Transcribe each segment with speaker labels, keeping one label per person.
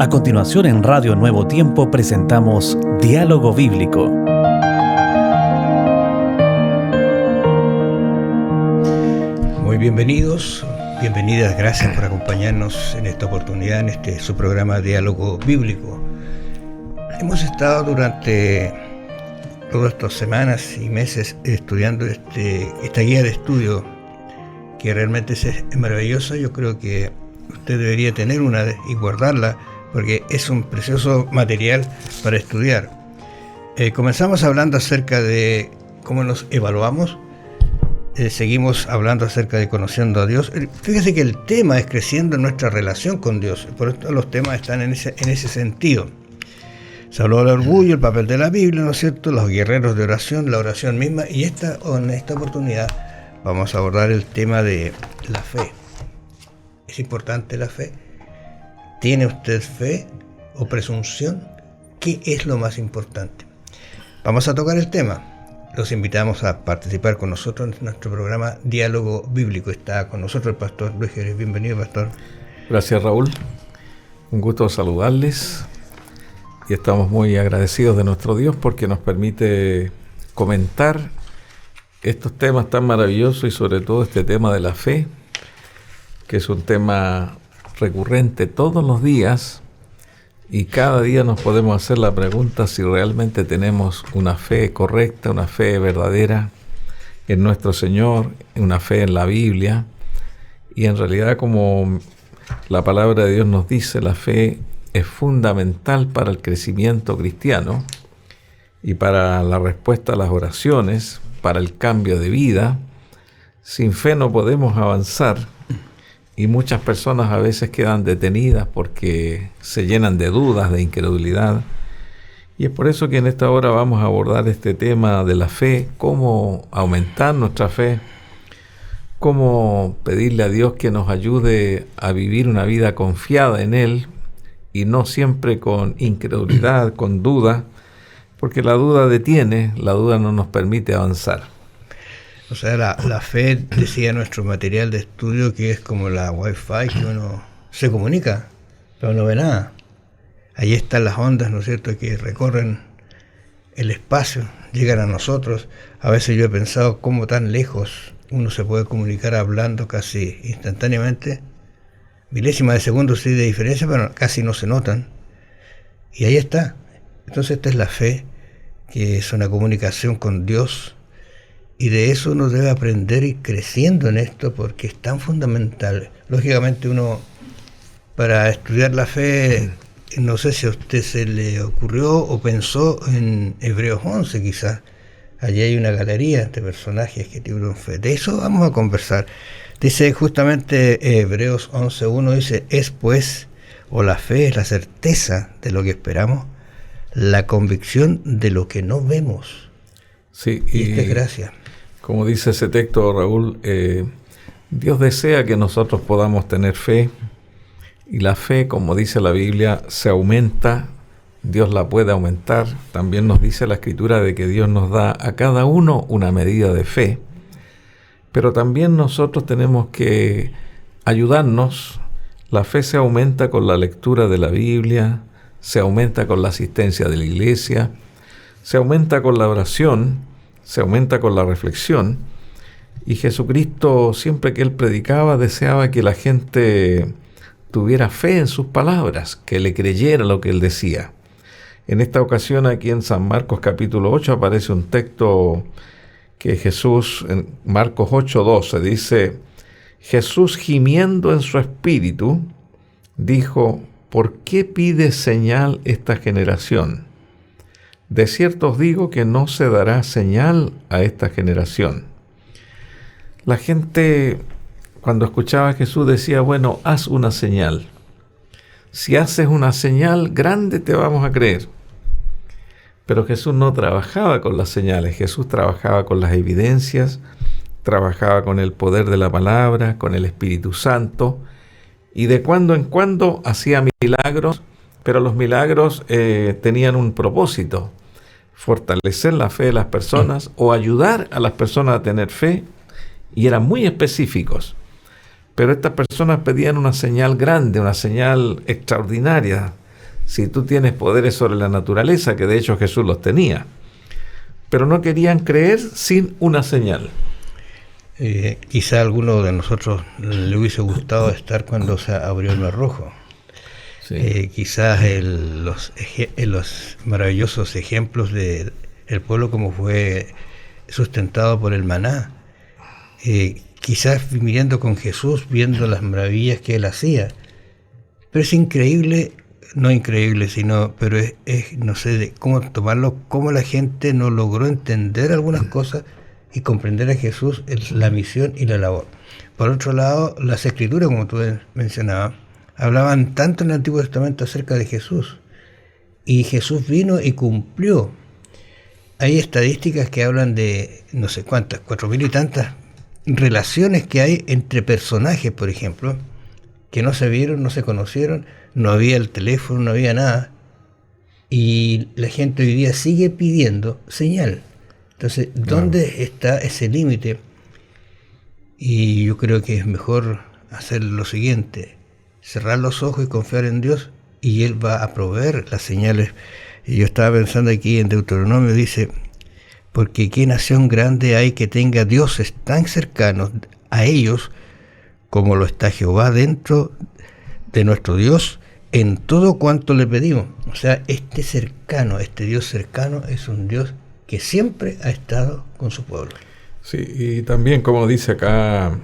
Speaker 1: A continuación en Radio Nuevo Tiempo presentamos Diálogo Bíblico.
Speaker 2: Muy bienvenidos, bienvenidas, gracias por acompañarnos en esta oportunidad, en su programa Diálogo Bíblico. Hemos estado durante todas estas semanas y meses estudiando esta guía de estudio que realmente es maravillosa. Yo creo que usted debería tener una y guardarla porque es un precioso material para estudiar. Comenzamos hablando acerca de cómo nos evaluamos. Seguimos hablando acerca de conociendo a Dios. Fíjese que el tema es creciendo en nuestra relación con Dios. Por esto los temas están en ese sentido. Se habló del orgullo, el papel de la Biblia, ¿no es cierto? Los guerreros de oración, la oración misma. Y en esta oportunidad vamos a abordar el tema de la fe. ¿Es importante la fe? ¿Tiene usted fe o presunción? ¿Qué es lo más importante? Vamos a tocar el tema. Los invitamos a participar con nosotros en nuestro programa Diálogo Bíblico. Está con nosotros el pastor Luis Jerez. Bienvenido, pastor.
Speaker 3: Gracias, Raúl. Un gusto saludarles. Y estamos muy agradecidos de nuestro Dios porque nos permite comentar estos temas tan maravillosos y sobre todo este tema de la fe, que es un tema recurrente todos los días y cada día nos podemos hacer la pregunta si realmente tenemos una fe correcta, una fe verdadera en nuestro Señor, una fe en la Biblia. Y en realidad, como la palabra de Dios nos dice, la fe es fundamental para el crecimiento cristiano y para la respuesta a las oraciones, para el cambio de vida. Sin fe no podemos avanzar y muchas personas a veces quedan detenidas porque se llenan de dudas, de incredulidad. Y es por eso que en esta hora vamos a abordar este tema de la fe, cómo aumentar nuestra fe, cómo pedirle a Dios que nos ayude a vivir una vida confiada en Él, y no siempre con incredulidad, con duda, porque la duda detiene, la duda no nos permite avanzar.
Speaker 2: O sea, la fe, decía nuestro material de estudio, que es como la Wi-Fi, que uno se comunica, pero no ve nada. Ahí están las ondas, ¿no es cierto?, que recorren el espacio, llegan a nosotros. A veces yo he pensado cómo tan lejos uno se puede comunicar hablando casi instantáneamente. Milésimas de segundos sí de diferencia, pero casi no se notan. Y ahí está. Entonces esta es la fe, que es una comunicación con Dios. Y de eso uno debe aprender y creciendo en esto porque es tan fundamental. Lógicamente uno, para estudiar la fe, no sé si a usted se le ocurrió o pensó en Hebreos 11 quizás. Allí hay una galería de personajes que tuvieron fe. De eso vamos a conversar. Dice justamente Hebreos 11:1, dice, es pues, o la fe es la certeza de lo que esperamos, la convicción de lo que no vemos.
Speaker 3: Sí,
Speaker 2: y esta es gracia.
Speaker 3: Como dice ese texto, Raúl, Dios desea que nosotros podamos tener fe, y la fe, como dice la Biblia, se aumenta, Dios la puede aumentar. También nos dice la Escritura de que Dios nos da a cada uno una medida de fe. Pero también nosotros tenemos que ayudarnos. La fe se aumenta con la lectura de la Biblia, se aumenta con la asistencia de la iglesia, se aumenta con la oración, se aumenta con la reflexión. Y Jesucristo, siempre que Él predicaba, deseaba que la gente tuviera fe en sus palabras, que le creyera lo que Él decía. En esta ocasión, aquí en San Marcos capítulo 8, aparece un texto que Jesús, en Marcos 8:12, dice, Jesús gimiendo en su espíritu, dijo, ¿por qué pide señal esta generación? De cierto os digo que no se dará señal a esta generación. La gente, cuando escuchaba a Jesús, decía, bueno, haz una señal. Si haces una señal grande, te vamos a creer. Pero Jesús no trabajaba con las señales, Jesús trabajaba con las evidencias, trabajaba con el poder de la palabra, con el Espíritu Santo, y de cuando en cuando hacía milagros, pero los milagros tenían un propósito, fortalecer la fe de las personas o ayudar a las personas a tener fe, y eran muy específicos. Pero estas personas pedían una señal grande, una señal extraordinaria. si tú tienes poderes sobre la naturaleza, que de hecho Jesús los tenía. Pero no querían creer sin una señal.
Speaker 2: Quizá a alguno de nosotros le hubiese gustado estar cuando se abrió el Mar Rojo. Sí. Quizás los maravillosos ejemplos del pueblo como fue sustentado por el maná. Quizás mirando con Jesús, viendo las maravillas que él hacía. Pero es increíble, no increíble, sino, pero es no sé de cómo tomarlo, cómo la gente no logró entender algunas cosas y comprender a Jesús, la misión y la labor. Por otro lado, las escrituras, como tú mencionabas, hablaban tanto en el Antiguo Testamento acerca de Jesús. Y Jesús vino y cumplió. Hay estadísticas que hablan de no sé cuántas, 4.000 y tantas relaciones que hay entre personajes, por ejemplo, que no se vieron, no se conocieron, no había el teléfono, no había nada. Y la gente hoy día sigue pidiendo señal. Entonces, ¿dónde está ese límite? Y yo creo que es mejor hacer lo siguiente: cerrar los ojos y confiar en Dios, y Él va a proveer las señales. Y yo estaba pensando aquí en Deuteronomio, dice: porque qué nación grande hay que tenga dioses tan cercanos a ellos como lo está Jehová dentro de nuestro Dios en todo cuanto le pedimos. O sea, este Dios cercano es un Dios que siempre ha estado con su pueblo.
Speaker 3: Sí, y también como dice acá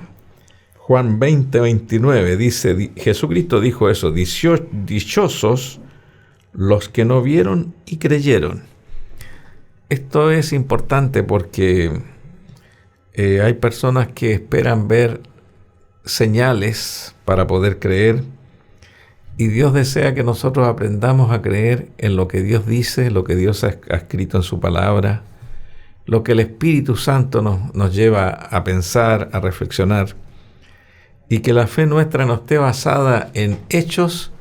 Speaker 3: Juan 20:29, dice, Jesucristo dijo eso: dichosos los que no vieron y creyeron. Esto es importante porque hay personas que esperan ver señales para poder creer, y Dios desea que nosotros aprendamos a creer en lo que Dios dice, lo que Dios ha escrito en su palabra, lo que el Espíritu Santo nos lleva a pensar, a reflexionar, y que la fe nuestra no esté basada en hechos,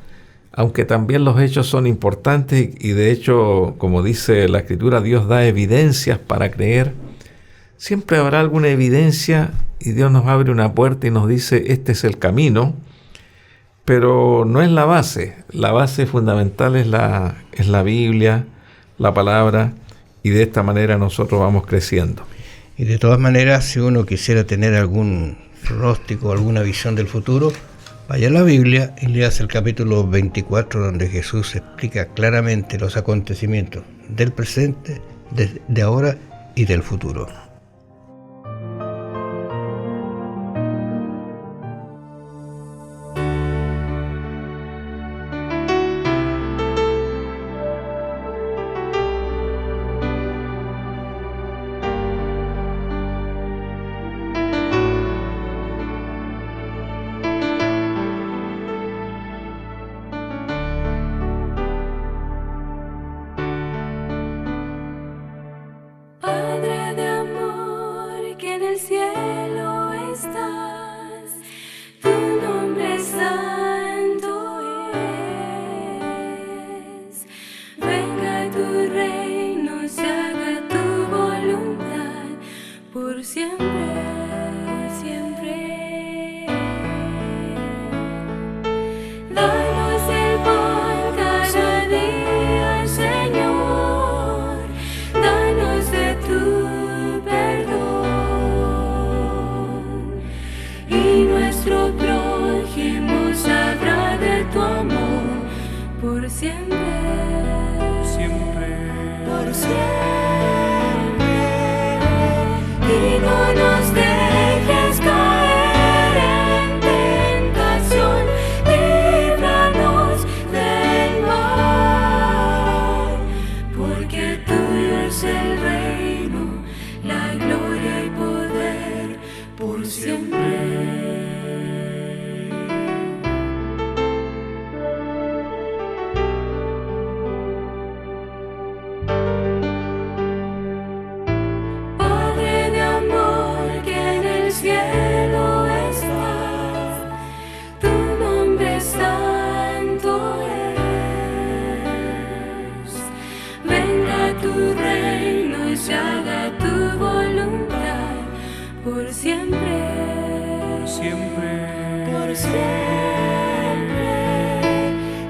Speaker 3: aunque también los hechos son importantes, y de hecho, como dice la Escritura, Dios da evidencias para creer. Siempre habrá alguna evidencia y Dios nos abre una puerta y nos dice: este es el camino, pero no es la base. La base fundamental es la Biblia, la palabra, y de esta manera nosotros vamos creciendo.
Speaker 2: Y de todas maneras, si uno quisiera tener algún pronóstico, alguna visión del futuro, vaya a la Biblia y leas el capítulo 24, donde Jesús explica claramente los acontecimientos del presente, de ahora y del futuro.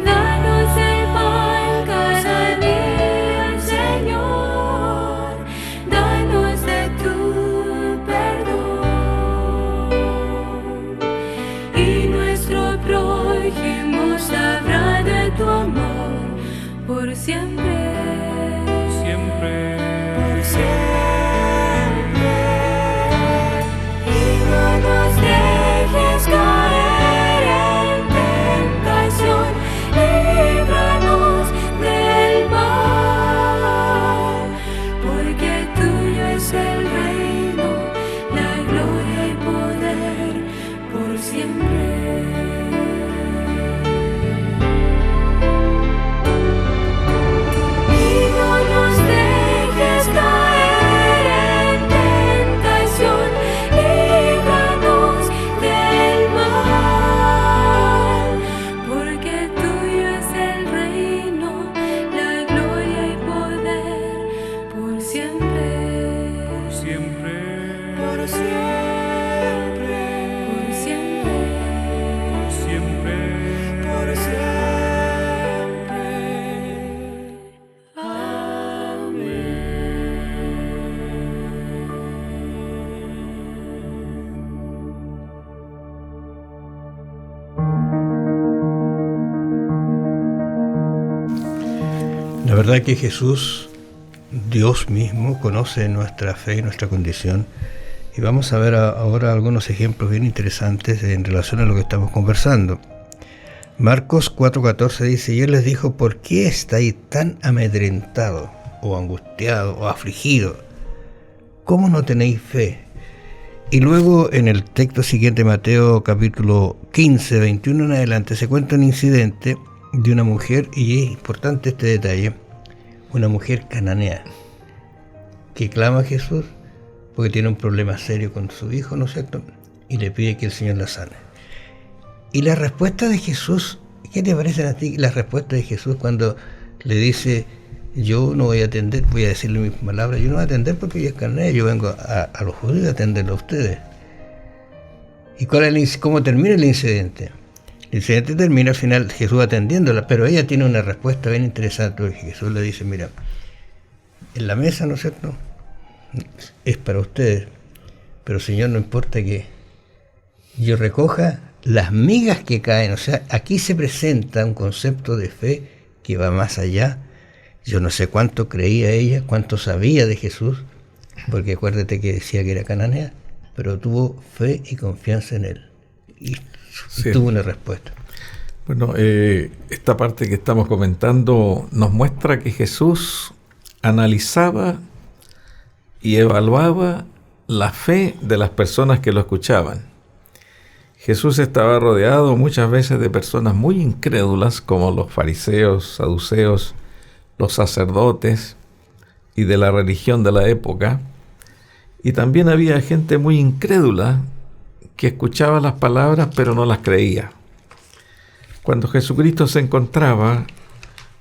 Speaker 4: Danos el pan. dijimos sabrá de tu amor por siempre,
Speaker 5: siempre,
Speaker 4: por siempre. Y no nos dejes caer en tentación, líbranos del mal, porque tuyo es el reino, la gloria y poder por siempre. Y no nos dejes caer en tentación, líbranos del mal, porque tuyo es el reino, la gloria y poder por siempre,
Speaker 5: siempre,
Speaker 4: por siempre, por siempre,
Speaker 5: siempre.
Speaker 4: por siempre. Amén.
Speaker 2: La verdad que Jesús, Dios mismo, conoce nuestra fe y nuestra condición. Y vamos a ver ahora algunos ejemplos bien interesantes en relación a lo que estamos conversando. Marcos 4:14 dice: y él les dijo, ¿por qué estáis tan amedrentados, o angustiados, o afligidos? ¿Cómo no tenéis fe? Y luego en el texto siguiente, Mateo capítulo 15, 21 en adelante, se cuenta un incidente de una mujer, y es importante este detalle, una mujer cananea, que clama a Jesús porque tiene un problema serio con su hijo, ¿no es cierto? Y le pide que el Señor la sane. Y la respuesta de Jesús, ¿qué te parecen a ti las respuestas de Jesús cuando le dice: yo no voy a atender, voy a decirle mis palabras, yo no voy a atender porque ella es cananea, yo vengo a los judíos a atenderlo a ustedes? ¿Y cómo termina el incidente? El incidente termina al final Jesús atendiéndola, pero ella tiene una respuesta bien interesante, porque Jesús le dice: mira, en la mesa, ¿no es cierto?, es para ustedes, pero Señor, no importa que yo recoja las migas que caen. O sea, aquí se presenta un concepto de fe que va más allá. Yo no sé cuánto creía ella, cuánto sabía de Jesús, porque acuérdate que decía que era cananea, pero tuvo fe y confianza en él, y
Speaker 3: Sí.
Speaker 2: tuvo una respuesta.
Speaker 3: Bueno, esta parte que estamos comentando nos muestra que Jesús analizaba y evaluaba la fe de las personas que lo escuchaban. Jesús estaba rodeado muchas veces de personas muy incrédulas, como los fariseos, saduceos, los sacerdotes y de la religión de la época. Y también había gente muy incrédula que escuchaba las palabras pero no las creía. Cuando Jesucristo se encontraba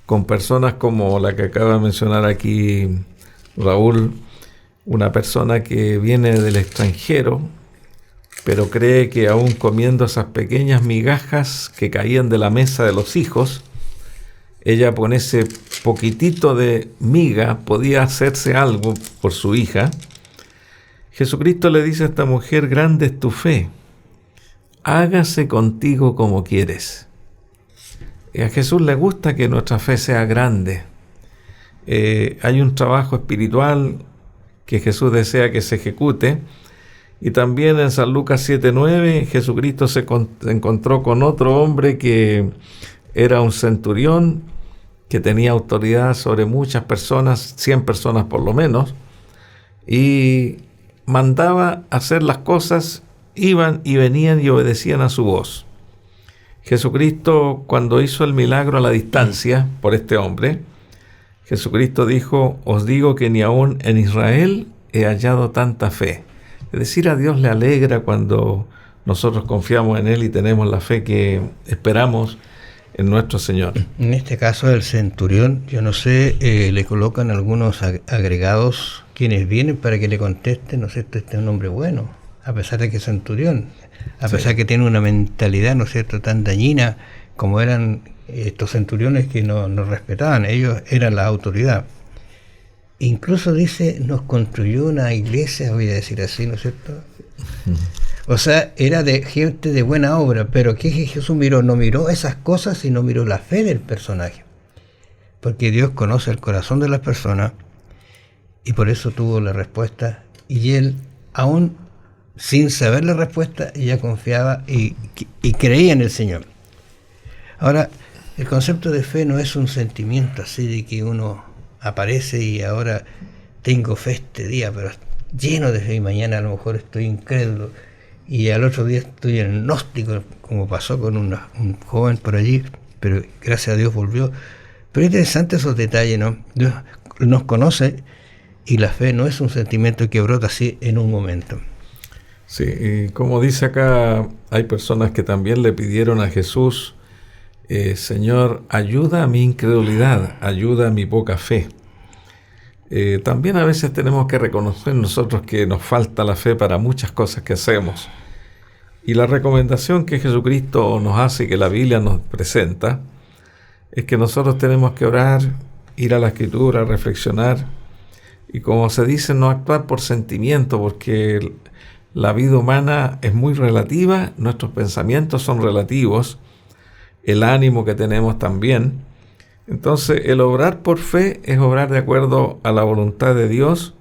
Speaker 3: con personas como la que acaba de mencionar aquí Raúl, una persona que viene del extranjero, pero cree que aún comiendo esas pequeñas migajas que caían de la mesa de los hijos, ella con ese poquitito de miga podía hacerse algo por su hija. Jesucristo le dice a esta mujer: grande es tu fe, hágase contigo como quieres. Y a Jesús le gusta que nuestra fe sea grande. Hay un trabajo espiritual que Jesús desea que se ejecute. Y también en San Lucas 7:9, Jesucristo se encontró con otro hombre que era un centurión, que tenía autoridad sobre muchas personas, 100 personas por lo menos, y mandaba hacer las cosas, iban y venían y obedecían a su voz. Jesucristo, cuando hizo el milagro a la distancia por este hombre, Jesucristo dijo: os digo que ni aún en Israel he hallado tanta fe. Es decir, a Dios le alegra cuando nosotros confiamos en Él y tenemos la fe que esperamos en nuestro Señor.
Speaker 2: En este caso del centurión, yo no sé, le colocan algunos agregados quienes vienen para que le contesten, no sé, este es un hombre bueno, a pesar de que es centurión, a pesar que tiene una mentalidad, ¿no es cierto?, tan dañina como eran estos centuriones que no respetaban, ellos eran la autoridad. Incluso dice, nos construyó una iglesia, voy a decir así, ¿no es cierto? O sea, era de gente de buena obra, pero ¿qué Jesús miró? No miró esas cosas, sino miró la fe del personaje. Porque Dios conoce el corazón de las personas y por eso tuvo la respuesta. Y él, aún sin saber la respuesta, ya confiaba y creía en el Señor. Ahora, el concepto de fe no es un sentimiento así de que uno aparece y ahora tengo fe este día, pero lleno de fe, y mañana a lo mejor estoy incrédulo y al otro día estoy agnóstico, como pasó con un joven por allí, pero gracias a Dios volvió. Pero es interesante esos detalles, ¿no? Dios nos conoce y la fe no es un sentimiento que brota así en un momento.
Speaker 3: Sí, y como dice acá, hay personas que también le pidieron a Jesús, Señor, ayuda a mi incredulidad, ayuda a mi poca fe. También a veces tenemos que reconocer nosotros que nos falta la fe para muchas cosas que hacemos. Y la recomendación que Jesucristo nos hace y que la Biblia nos presenta es que nosotros tenemos que orar, ir a la Escritura, reflexionar y, como se dice, no actuar por sentimiento, porque la vida humana es muy relativa, nuestros pensamientos son relativos, el ánimo que tenemos también. Entonces, el obrar por fe es obrar de acuerdo a la voluntad de Dios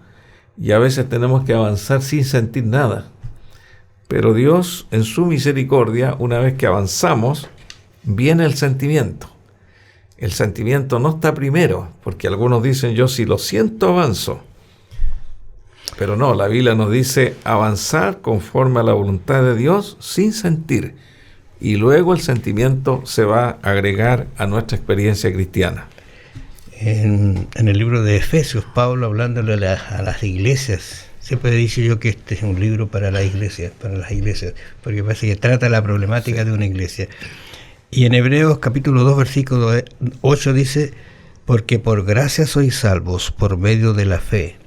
Speaker 3: y a veces tenemos que avanzar sin sentir nada. Pero Dios, en su misericordia, una vez que avanzamos, viene el sentimiento. El sentimiento no está primero, porque algunos dicen, yo si lo siento avanzo. Pero no, la Biblia nos dice avanzar conforme a la voluntad de Dios sin sentir. Y luego el sentimiento se va a agregar a nuestra experiencia cristiana.
Speaker 2: En el libro de Efesios, Pablo, hablándole a las iglesias, siempre he dicho yo que este es un libro para las iglesias, porque parece que trata la problemática de una iglesia. Y en Hebreos capítulo 2, versículo 8 dice, porque por gracia sois salvos por medio de la fe.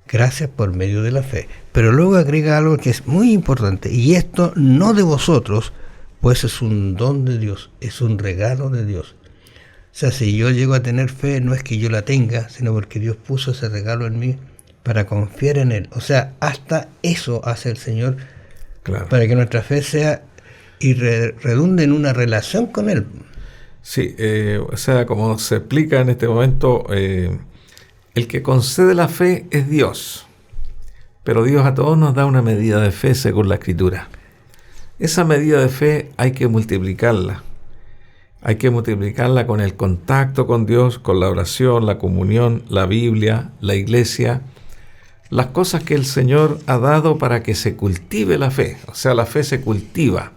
Speaker 2: Gracias por medio de la fe. Pero luego agrega algo que es muy importante, y esto no de vosotros, pues es un don de Dios, es un regalo de Dios. O sea, si yo llego a tener fe, no es que yo la tenga, sino porque Dios puso ese regalo en mí para confiar en Él. O sea, hasta eso hace el Señor, claro, para que nuestra fe sea y redunde en una relación con Él.
Speaker 3: Sí, o sea, como se explica en este momento, el que concede la fe es Dios, pero Dios a todos nos da una medida de fe según la Escritura. Esa medida de fe hay que multiplicarla. Hay que multiplicarla con el contacto con Dios, con la oración, la comunión, la Biblia, la iglesia, las cosas que el Señor ha dado para que se cultive la fe. O sea, la fe se cultiva.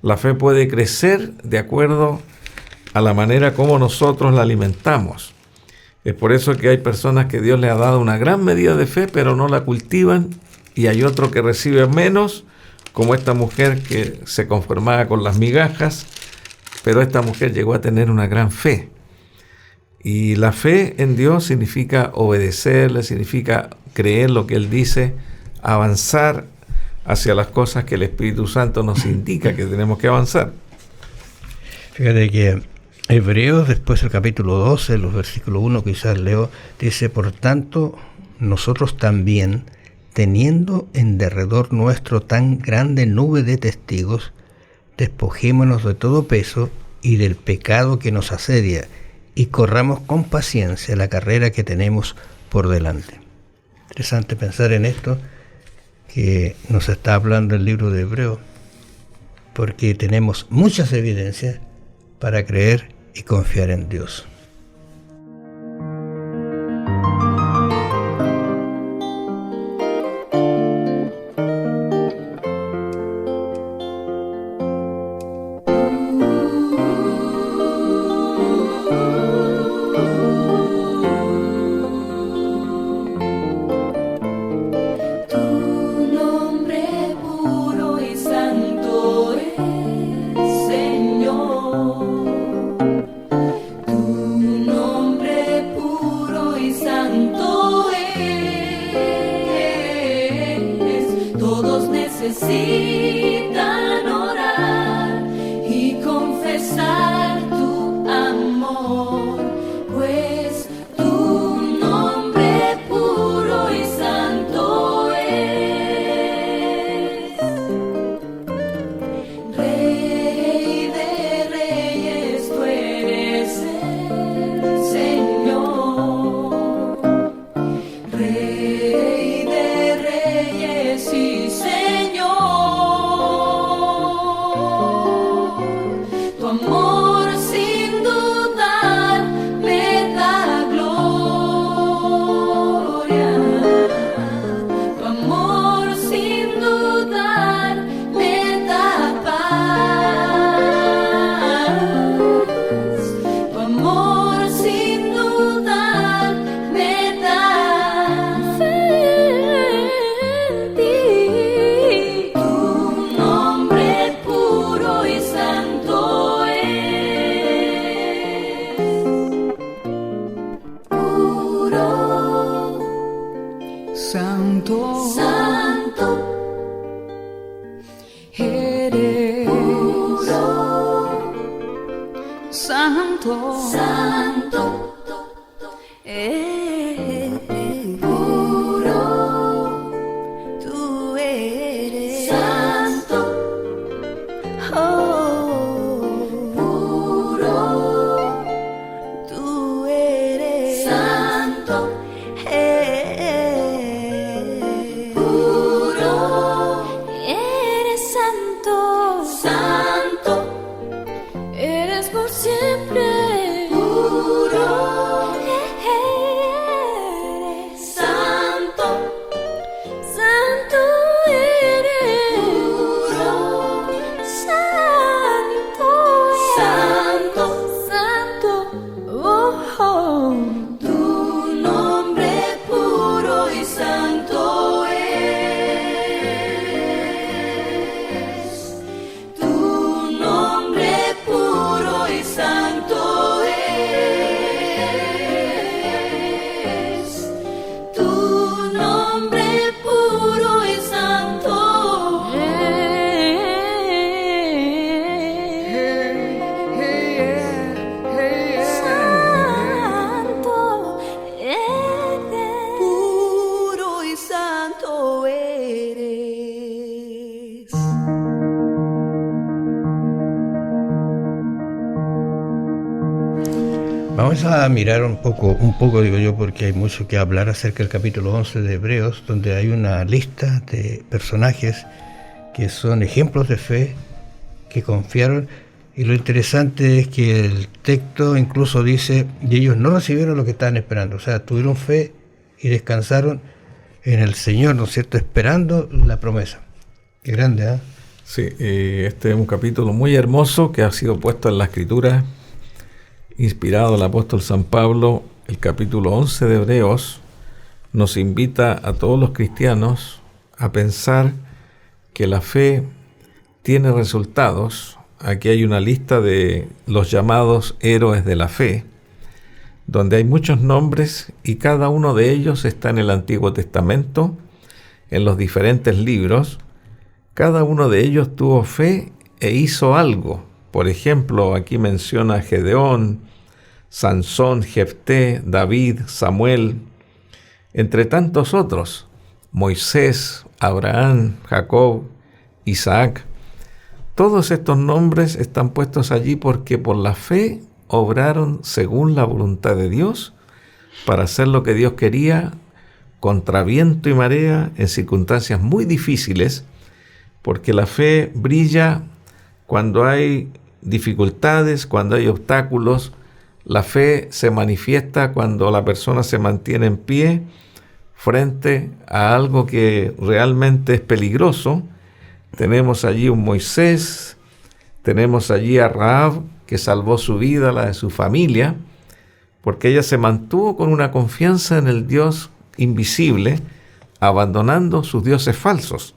Speaker 3: La fe puede crecer de acuerdo a la manera como nosotros la alimentamos. Es por eso que hay personas que Dios les ha dado una gran medida de fe, pero no la cultivan, y hay otro que recibe menos, como esta mujer que se conformaba con las migajas, pero esta mujer llegó a tener una gran fe. Y la fe en Dios significa obedecerle, significa creer lo que Él dice, avanzar hacia las cosas que el Espíritu Santo nos indica que tenemos que avanzar.
Speaker 2: Fíjate que Hebreos, después del capítulo 12, los versículos 1, quizás leo, dice, por tanto, nosotros también, teniendo en derredor nuestro tan grande nube de testigos, despojémonos de todo peso y del pecado que nos asedia, y corramos con paciencia la carrera que tenemos por delante. Interesante pensar en esto que nos está hablando el libro de Hebreos, porque tenemos muchas evidencias para creer y confiar en Dios.
Speaker 4: Necesitan orar y confesar tu amor, pues tu nombre puro y santo es. santo, santo, puro, tú eres santo, oh, puro, tú eres santo, puro, eres santo, santo. Eres por siempre puro, eres santo, santo eres puro, santo, santo, santo, oh, oh. Tu nombre puro y santo es, tu nombre puro y santo es, tu nombre puro y santo es, santo eres, puro y santo eres.
Speaker 2: Vamos a mirar un poco digo yo, porque hay mucho que hablar acerca del capítulo 11 de Hebreos, donde hay una lista de personajes que son ejemplos de fe, que confiaron, y lo interesante es que el texto incluso dice, y ellos no recibieron lo que estaban esperando, o sea, tuvieron fe y descansaron en el Señor, ¿no es cierto?, esperando la promesa. Qué grande, ¿eh?
Speaker 3: Sí, este es un capítulo muy hermoso que ha sido puesto en la Escritura, inspirado al apóstol San Pablo. El capítulo 11 de Hebreos nos invita a todos los cristianos a pensar que la fe tiene resultados. Aquí hay una lista de los llamados héroes de la fe, donde hay muchos nombres y cada uno de ellos está en el Antiguo Testamento, en los diferentes libros. Cada uno de ellos tuvo fe e hizo algo. Por ejemplo, aquí menciona a Gedeón, Sansón, Jefté, David, Samuel, entre tantos otros, Moisés, Abraham, Jacob, Isaac. Todos estos nombres están puestos allí porque por la fe obraron según la voluntad de Dios para hacer lo que Dios quería contra viento y marea en circunstancias muy difíciles, porque la fe brilla cuando hay dificultades, cuando hay obstáculos. La fe se manifiesta cuando la persona se mantiene en pie frente a algo que realmente es peligroso. Tenemos allí un Moisés, tenemos allí a Rahab, que salvó su vida, la de su familia, porque ella se mantuvo con una confianza en el Dios invisible, abandonando sus dioses falsos.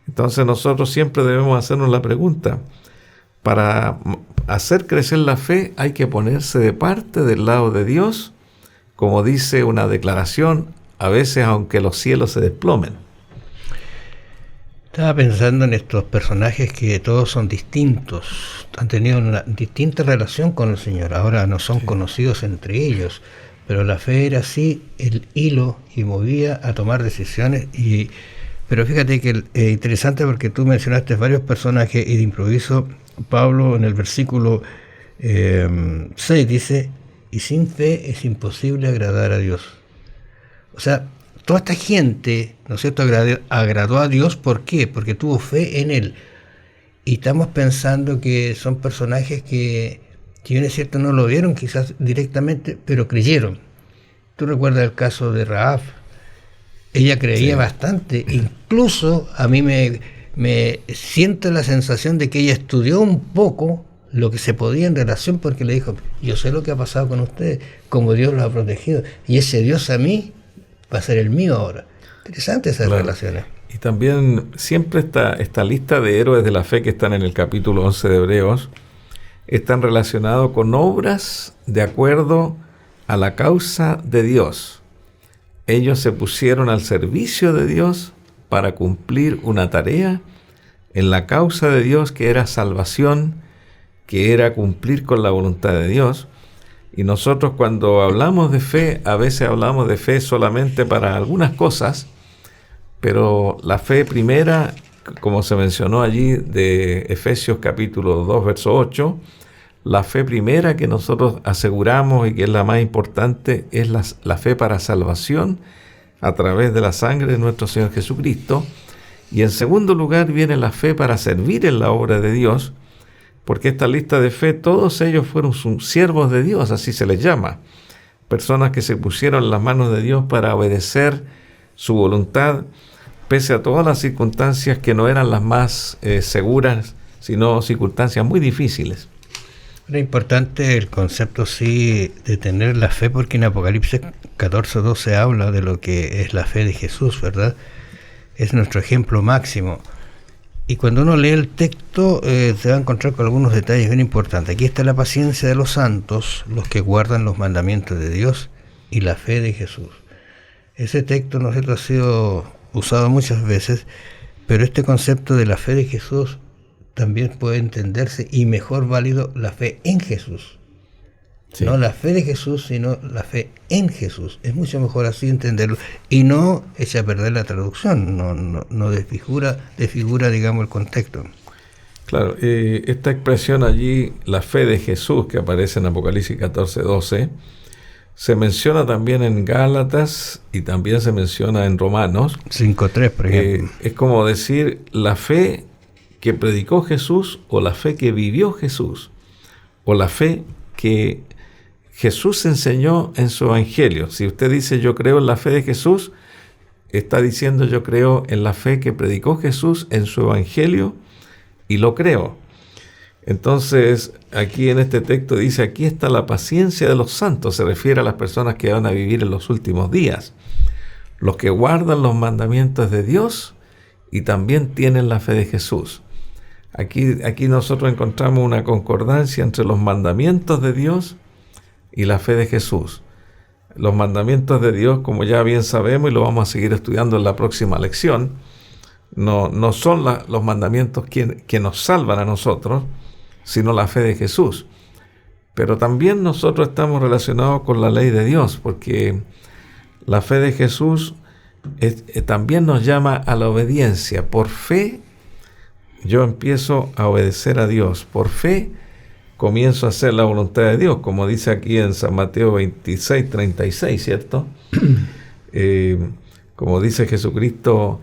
Speaker 3: Entonces nosotros siempre debemos hacernos la pregunta, para hacer crecer la fe hay que ponerse de parte del lado de Dios, como dice una declaración, a veces aunque los cielos se desplomen.
Speaker 2: Estaba pensando en estos personajes que todos son distintos, han tenido una distinta relación con el Señor, ahora no son conocidos entre ellos, pero la fe era así el hilo y movía a tomar decisiones. Pero fíjate que es interesante porque tú mencionaste varios personajes y de improviso Pablo en el versículo 6 dice, y sin fe es imposible agradar a Dios. O sea, toda esta gente, ¿no es cierto?, agradó a Dios. ¿Por qué? Porque tuvo fe en Él. Y estamos pensando que son personajes que bien es cierto no lo vieron quizás directamente, pero creyeron. Tú recuerdas el caso de Rahab. Ella creía bastante. Incluso a mí me siento la sensación de que ella estudió un poco lo que se podía en relación, porque le dijo, yo sé lo que ha pasado con ustedes, como Dios los ha protegido, y ese Dios a mí va a ser el mío ahora. Interesante esas relaciones.
Speaker 3: Y también siempre esta lista de héroes de la fe que están en el capítulo 11 de Hebreos, están relacionados con obras de acuerdo a la causa de Dios. Ellos se pusieron al servicio de Dios para cumplir una tarea en la causa de Dios, que era salvación que era cumplir con la voluntad de Dios. Y nosotros cuando hablamos de fe, a veces hablamos de fe solamente para algunas cosas, pero la fe primera, como se mencionó allí de Efesios capítulo 2, verso 8, la fe primera que nosotros aseguramos y que es la más importante es la fe para salvación a través de la sangre de nuestro Señor Jesucristo. Y en segundo lugar viene la fe para servir en la obra de Dios, porque esta lista de fe, todos ellos fueron siervos de Dios, así se les llama. Personas que se pusieron en las manos de Dios para obedecer su voluntad, pese a todas las circunstancias que no eran las más seguras, sino circunstancias muy difíciles.
Speaker 2: Era importante el concepto, sí, de tener la fe, porque en Apocalipsis 14:12 habla de lo que es la fe de Jesús, ¿verdad? Es nuestro ejemplo máximo. Y cuando uno lee el texto, se va a encontrar con algunos detalles bien importantes. Aquí está la paciencia de los santos, los que guardan los mandamientos de Dios, y la fe de Jesús. Ese texto, ¿no es cierto?, ha sido usado muchas veces, pero este concepto de la fe de Jesús también puede entenderse, y mejor válido, la fe en Jesús. Sí. No la fe de Jesús, sino la fe en Jesús. Es mucho mejor así entenderlo, y no echa a perder la traducción, no desfigura, digamos, el contexto.
Speaker 3: Claro, esta expresión allí, la fe de Jesús, que aparece en Apocalipsis 14:12, se menciona también en Gálatas y también se menciona en Romanos
Speaker 2: 5:3, por ejemplo.
Speaker 3: Es como decir la fe que predicó Jesús, o la fe que vivió Jesús, o la fe que Jesús enseñó en su evangelio. Si usted dice yo creo en la fe de Jesús, está diciendo yo creo en la fe que predicó Jesús en su evangelio y lo creo. Entonces, aquí en este texto dice, aquí está la paciencia de los santos, se refiere a las personas que van a vivir en los últimos días, los que guardan los mandamientos de Dios y también tienen la fe de Jesús. Aquí nosotros encontramos una concordancia entre los mandamientos de Dios y la fe de Jesús. Los mandamientos de Dios, como ya bien sabemos, y lo vamos a seguir estudiando en la próxima lección, no son los mandamientos que nos salvan a nosotros, sino la fe de Jesús. Pero también nosotros estamos relacionados con la ley de Dios, porque la fe de Jesús también nos llama a la obediencia. Por fe yo empiezo a obedecer a Dios. Por fe comienzo a hacer la voluntad de Dios, como dice aquí en San Mateo 26:36, ¿cierto? Como dice Jesucristo,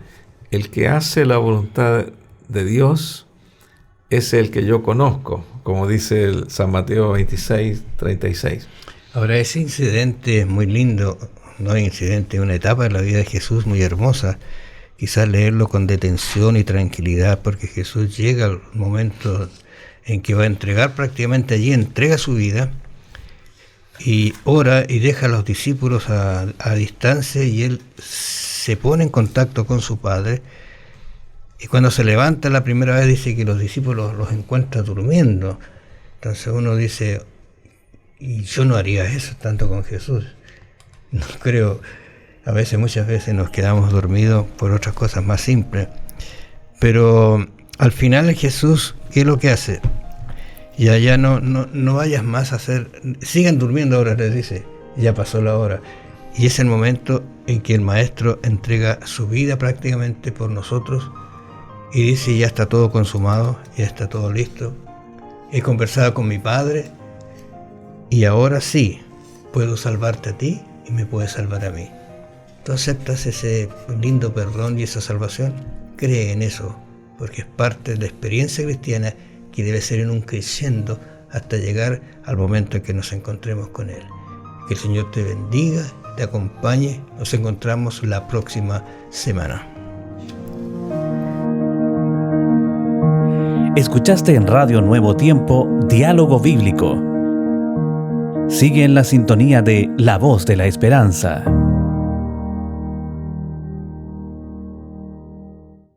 Speaker 3: el que hace la voluntad de Dios es el que yo conozco, como dice el San Mateo 26:36.
Speaker 2: Ahora, ese incidente es muy lindo, no incidente, una etapa de la vida de Jesús muy hermosa. Quizás leerlo con detención y tranquilidad, porque Jesús llega al momento en que va a entregar, prácticamente allí entrega su vida, y ora y deja a los discípulos a distancia, y él se pone en contacto con su Padre. Y cuando se levanta la primera vez, dice que los discípulos los encuentra durmiendo. Entonces uno dice, y yo no haría eso tanto con Jesús. No creo. Muchas veces nos quedamos dormidos por otras cosas más simples. Pero al final Jesús, ¿qué es lo que hace? Ya no vayas más a hacer, sigan durmiendo ahora, les dice, ya pasó la hora. Y es el momento en que el Maestro entrega su vida prácticamente por nosotros y dice, ya está todo consumado, ya está todo listo. He conversado con mi Padre y ahora sí, puedo salvarte a ti y me puedes salvar a mí. ¿Tú aceptas ese lindo perdón y esa salvación? Cree en eso, porque es parte de la experiencia cristiana que debe ser en un crescendo hasta llegar al momento en que nos encontremos con Él. Que el Señor te bendiga, te acompañe. Nos encontramos la próxima semana.
Speaker 1: Escuchaste en Radio Nuevo Tiempo, Diálogo Bíblico. Sigue en la sintonía de La Voz de la Esperanza.